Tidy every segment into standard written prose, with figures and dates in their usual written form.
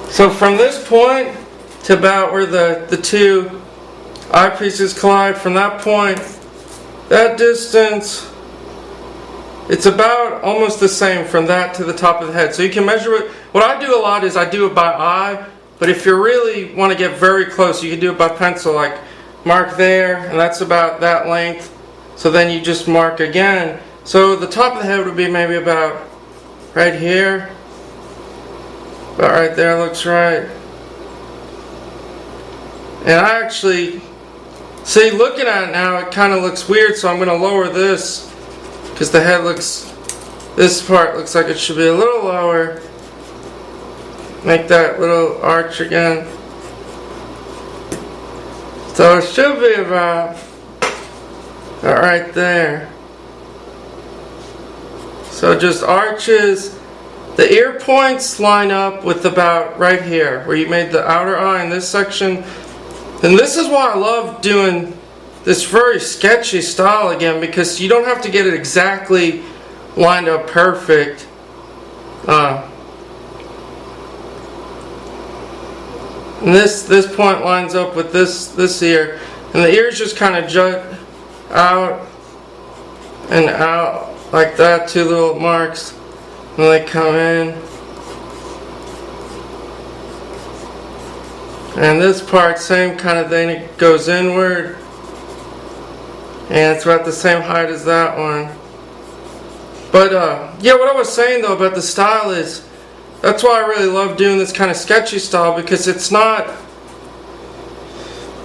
So from this point to about where the two eyepieces collide, from that point, that distance, it's about almost the same from that to the top of the head. So you can measure it. What I do a lot is I do it by eye, but if you really want to get very close, you can do it by pencil, like mark there, and that's about that length. So then you just mark again. So the top of the head would be maybe about right here. About right there looks right. And I actually, see, looking at it now, it kind of looks weird, so I'm going to lower this, because the head looks, this part looks like it should be a little lower. Make that little arch again. So it should be about right there. So just arches. The ear points line up with about right here, where you made the outer eye in this section. And this is why I love doing this very sketchy style again, because you don't have to get it exactly lined up perfect. And this point lines up with this ear, and the ears just kind of jut out and out like that, two little marks, and they come in. And this part, same kind of thing, it goes inward, and it's about the same height as that one. But yeah, what I was saying though about the style is, that's why I really love doing this kind of sketchy style, because it's not,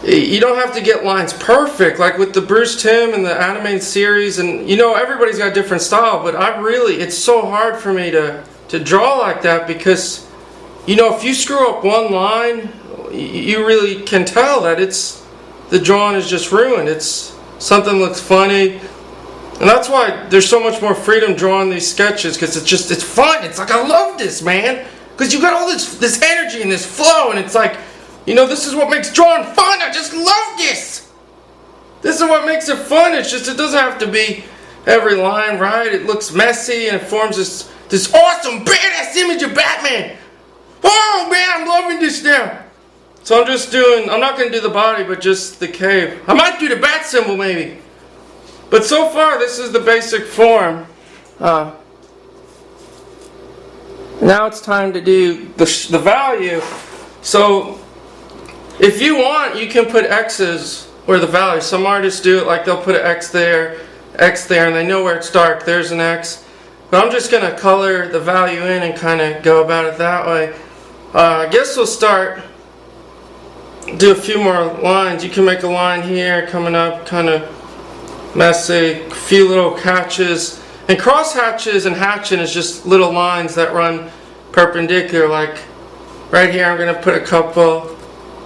you don't have to get lines perfect like with the Bruce Timm and the animated series, and you know, everybody's got a different style, but it's so hard for me to draw like that, because you know, if you screw up one line, you really can tell that the drawing is just ruined. Something looks funny. And that's why there's so much more freedom drawing these sketches, because it's fun. It's like, I love this, man, because you got all this energy and this flow, and it's like, you know, this is what makes drawing fun. I just love this. This is what makes it fun. It's just, it doesn't have to be every line right. It looks messy and it forms this awesome badass image of Batman. Oh man, I'm loving this now. So I'm not going to do the body, but just the cave. I might do the bat symbol maybe. But so far, this is the basic form. Now it's time to do the value. So if you want, you can put X's where the value. Some artists do it like they'll put an X there, and they know where it's dark. There's an X. But I'm just going to color the value in and kind of go about it that way. I guess we'll do a few more lines. You can make a line here coming up, kind of messy, a few little hatches. And cross hatches and hatching is just little lines that run perpendicular. Like right here, I'm going to put a couple,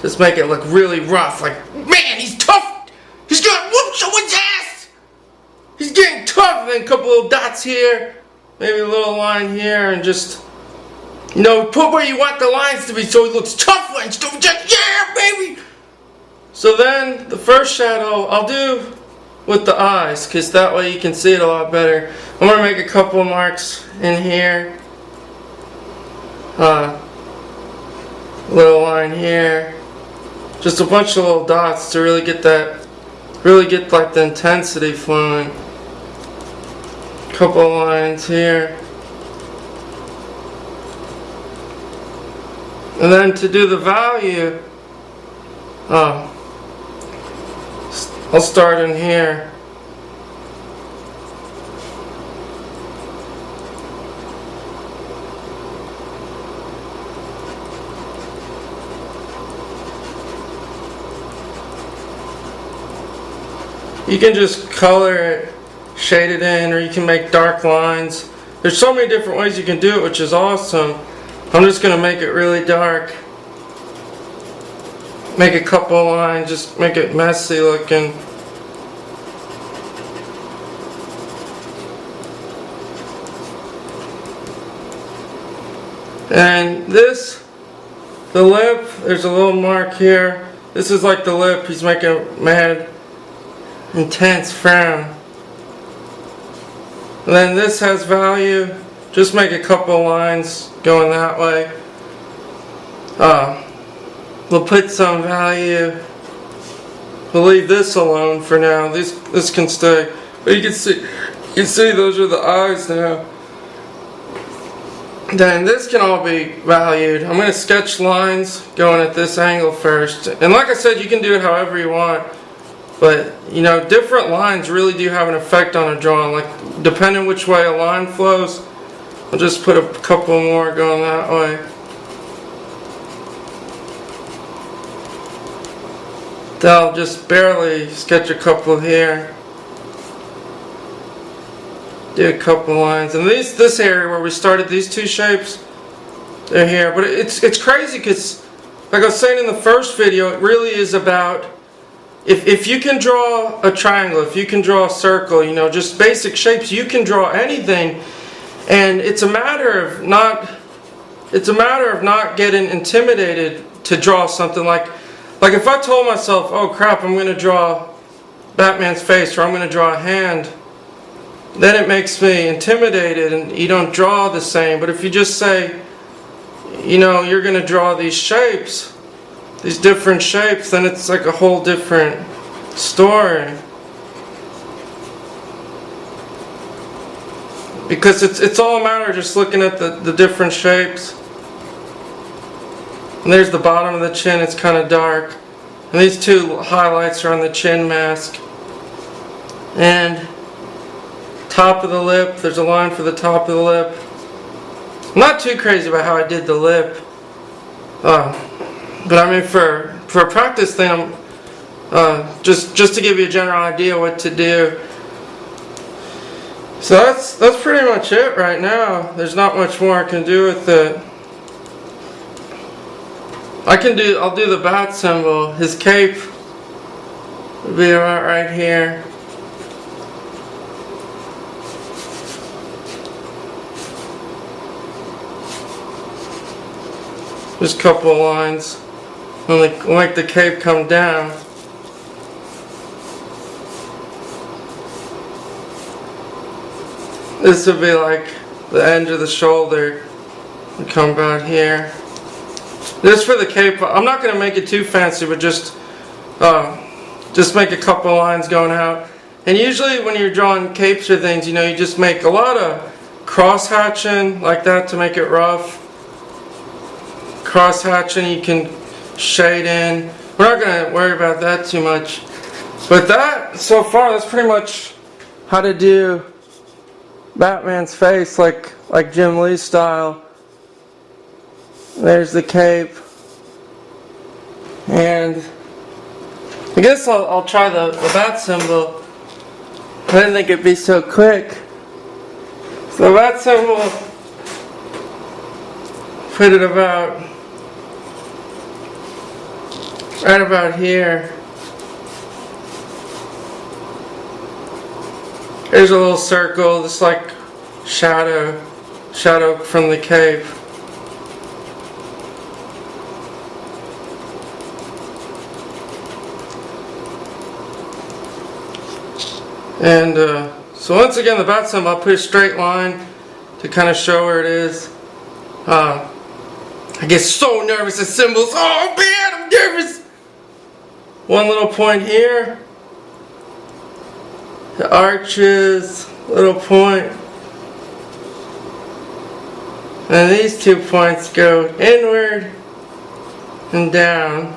just make it look really rough. Like, man, he's tough. He's gonna whoop someone's ass. He's getting tough. And then a couple little dots here, maybe a little line here, and just, you know, put where you want the lines to be so it looks tough and stuff. Just, yeah, baby. So then the first shadow I'll do with the eyes, because that way you can see it a lot better. I'm going to make a couple marks in here. Little line here. Just a bunch of little dots to really get like the intensity flowing. Couple lines here. And then to do the value, I'll start in here. You can just color it, shade it in, or you can make dark lines. There's so many different ways you can do it, which is awesome. I'm just going to make it really dark. Make a couple lines, just make it messy looking. And this, the lip, there's a little mark here. This is like the lip, he's making a mad, intense frown. And then this has value. Just make a couple lines going that way. we'll put some value. We'll leave this alone for now. This can stay. But you can see those are the eyes now. Then this can all be valued. I'm going to sketch lines going at this angle first. And like I said, you can do it however you want. But, you know, different lines really do have an effect on a drawing. Like, depending which way a line flows, I'll just put a couple more going that way. Then I'll just barely sketch a couple here. Do a couple lines. And this area where we started, these two shapes, they're here. But it's crazy because, like I was saying in the first video, it really is about if you can draw a triangle, if you can draw a circle, you know, just basic shapes, you can draw anything. And it's a matter of not getting intimidated to draw something like if I told myself, oh crap, I'm going to draw Batman's face, or I'm going to draw a hand, then it makes me intimidated and you don't draw the same. But if you just say, you know, you're going to draw these shapes, these different shapes, then it's like a whole different story. Because it's all a matter of just looking at the different shapes. And there's the bottom of the chin, it's kind of dark. And these two highlights are on the chin mask. And top of the lip, there's a line for the top of the lip. I'm not too crazy about how I did the lip. But I mean for a practice thing, just to give you a general idea what to do. So that's pretty much it right now. There's not much more I can do with it. I'll do the bat symbol. His cape will be about right here. Just a couple of lines. And make the cape come down. This would be like the end of the shoulder. And come about here. This for the cape. I'm not going to make it too fancy, but just make a couple of lines going out. And usually when you're drawing capes or things, you know, you just make a lot of cross hatching like that to make it rough. Cross hatching, you can shade in. We're not going to worry about that too much. But that, so far, that's pretty much how to do Batman's face like Jim Lee style. There's the cape. And I guess I'll try the bat symbol. I didn't think it'd be so quick. So the bat symbol, put it right about here. There's a little circle, just like shadow from the cape. And so once again, the bat symbol, I'll put a straight line to kind of show where it is. I get so nervous at symbols. Oh man, I'm nervous. One little point here. The arches, little point. And these 2 points go inward and down.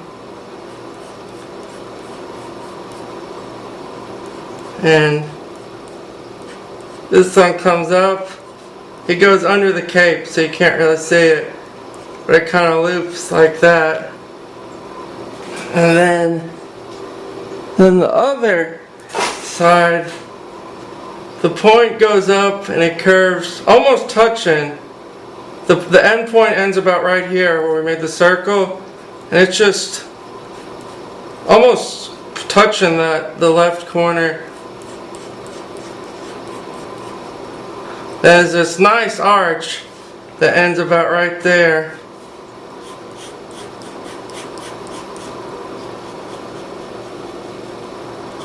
And this one comes up. It goes under the cape, so you can't really see it. But it kind of loops like that. And then the other side, the point goes up and it curves, almost touching. The end point ends about right here where we made the circle, and it's just almost touching the left corner. There's this nice arch that ends about right there.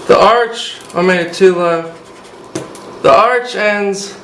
The arch, I made it too low. The arch ends